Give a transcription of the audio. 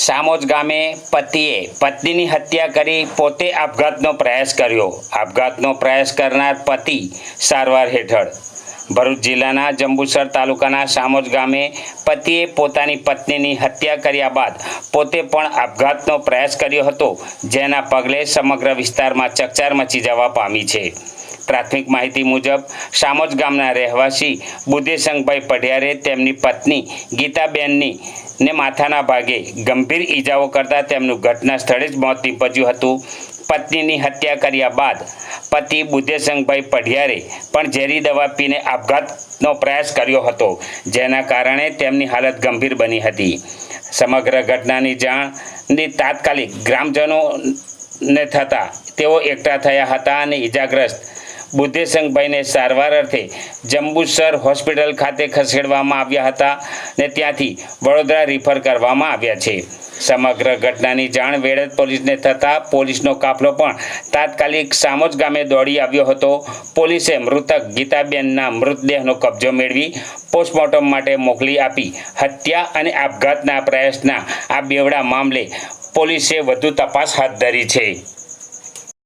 સામોજ ગામે પતિએ પત્નીની હત્યા કરી પોતે આપઘાતનો પ્રયાસ કર્યો। આપઘાતનો પ્રયાસ કરનાર પતિ સારવાર હેઠળ। ભરૂચ જિલ્લાના જંબુસર તાલુકાના સામોજ ગામે પતિએ પોતાની પત્નીની હત્યા કર્યા બાદ પોતે પણ આપઘાતનો પ્રયાસ કર્યો હતો, જેના પગલે સમગ્ર વિસ્તારમાં ચકચાર મચી જવા પામી છે। પ્રાથમિક માહિતી મુજબ સામોજ ગામના રહેવાસી બુદ્ધેશંકભાઈ પઢિયારે તેમની પત્ની ગીતાબેનની ને માથાના ભાગે ગંભીર ઈજાઓ કરતા તેમનું ઘટના સ્થળે જ મોત નીપજ્યું હતું। પત્નીની હત્યા કર્યા બાદ પતિ બુદ્ધેશંકભાઈ પઢિયારે પણ ઝેરી દવા પીને આપઘાતનો પ્રયાસ કર્યો હતો, જેના કારણે તેમની હાલત ગંભીર બની હતી। સમગ્ર ઘટનાની જાણ તાત્કાલિક ગ્રામજનોને થતાં તેઓ એકઠા થયા હતા અને ઈજાગ્રસ્ત બુદ્ધેશંકભાઈને સારવાર અર્થે જંબુસર હોસ્પિટલ ખાતે ખસેડવામાં આવ્યા હતા ને ત્યાંથી વડોદરા રિફર કરવામાં આવ્યા છે। સમગ્ર ઘટનાની જાણ વેળત પોલીસને થતાં પોલીસનો કાફલો પણ તાત્કાલિક સામોજ ગામે દોડી આવ્યો હતો। પોલીસે મૃતક ગીતાબેનના મૃતદેહનો કબજો મેળવી પોસ્ટમોર્ટમ માટે મોકલી આપી હત્યા અને આપઘાતના પ્રયાસના આ બેવડા મામલે પોલીસે વધુ તપાસ હાથ ધરી છે।